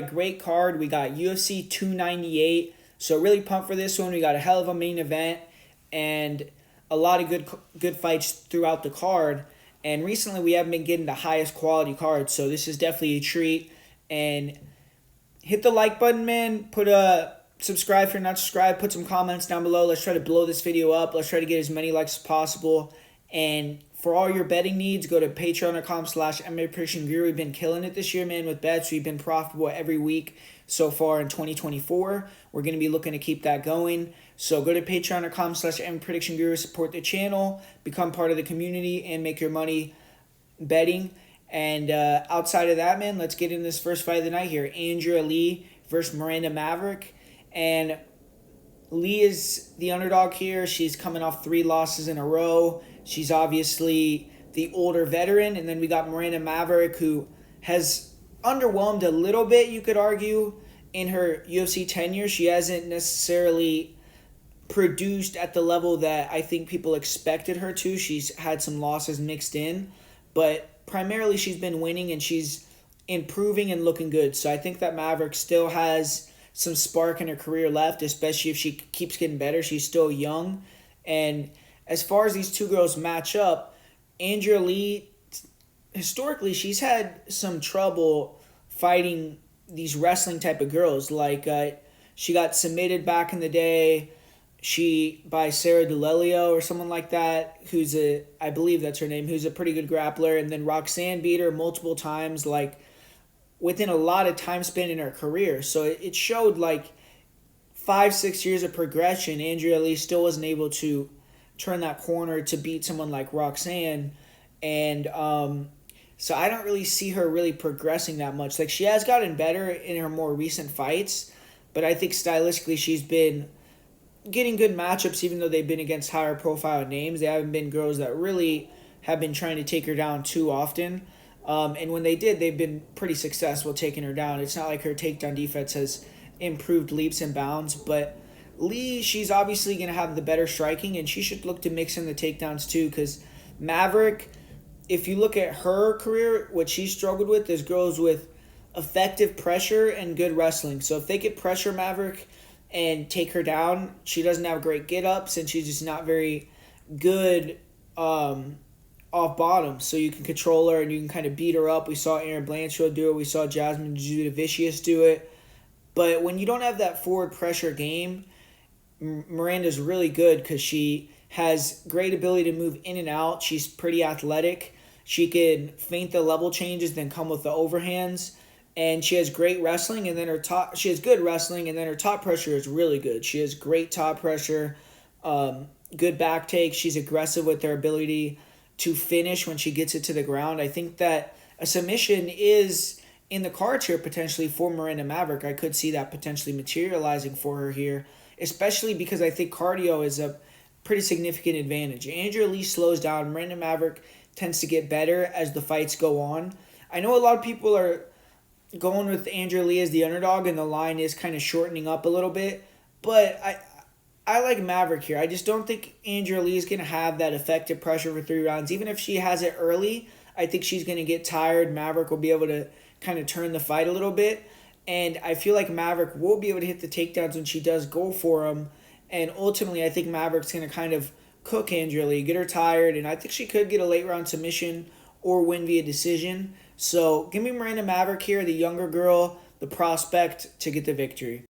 Great card. We got UFC 298. So really pumped for this one. We got a hell of a main event and a lot of good fights throughout the card. And recently we haven't been getting the highest quality cards, so this is definitely a treat. And hit the like button, man. Put a subscribe if you're not subscribed. Put some comments down below. Let's try to blow this video up. Let's try to get as many likes as possible. And for all your betting needs, go to patreon.com/MMA Prediction Guru. We've been killing it this year, man, with bets. We've been profitable every week so far in 2024. We're going to be looking to keep that going. So go to patreon.com/MMA Prediction Guru. Support the channel. Become part of the community and make your money betting. And outside of that, man, let's get in this first fight of the night here. Andrea Lee versus Miranda Maverick. And Lee is the underdog here. She's coming off 3 losses in a row. She's obviously the older veteran. And then we got Miranda Maverick, who has underwhelmed a little bit, you could argue, in her UFC tenure. She hasn't necessarily produced at the level that I think people expected her to. She's had some losses mixed in. But primarily she's been winning and she's improving and looking good. So I think that Maverick still has some spark in her career left, especially if she keeps getting better. She's still young. And as far as these two girls match up, Andrea Lee, historically, she's had some trouble fighting these wrestling type of girls. Like, she got submitted back in the day by Sarah DeLelio or someone like that, I believe that's her name, who's a pretty good grappler. And then Roxanne beat her multiple times, like, within a lot of time span in her career. So it showed, like, 5-6 years of progression. Andrea Lee still wasn't able to turn that corner to beat someone like Roxanne. And so I don't really see her really progressing that much. Like, she has gotten better in her more recent fights, but I think stylistically she's been getting good matchups, even though they've been against higher profile names. They haven't been girls that really have been trying to take her down too often. And when they did, they've been pretty successful taking her down. It's not like her takedown defense has improved leaps and bounds. But Lee, she's obviously going to have the better striking, and she should look to mix in the takedowns too, because Maverick, if you look at her career, what she struggled with is girls with effective pressure and good wrestling. So if they could pressure Maverick and take her down, she doesn't have great get-ups, and she's just not very good off bottom. So you can control her, and you can kind of beat her up. We saw Aaron Blanchfield do it. We saw Jasmine Judavicius do it. But when you don't have that forward pressure game, Miranda's really good because she has great ability to move in and out. She's pretty athletic. She can feint the level changes, then come with the overhands. And she has great wrestling, and then she has good wrestling, and then her top pressure is really good. She has great top pressure, good back take. She's aggressive with her ability to finish when she gets it to the ground. I think that a submission is in the cards here potentially for Miranda Maverick. I could see that potentially materializing for her here, especially because I think cardio is a pretty significant advantage. Andrea Lee slows down. Miranda Maverick tends to get better as the fights go on. I know a lot of people are going with Andrea Lee as the underdog, and the line is kind of shortening up a little bit. But I like Maverick here. I just don't think Andrea Lee is going to have that effective pressure for 3 rounds. Even if she has it early, I think she's going to get tired. Maverick will be able to kind of turn the fight a little bit. And I feel like Maverick will be able to hit the takedowns when she does go for them. And ultimately, I think Maverick's going to kind of cook Andrea Lee, get her tired, and I think she could get a late round submission or win via decision. So give me Miranda Maverick here, the younger girl, the prospect to get the victory.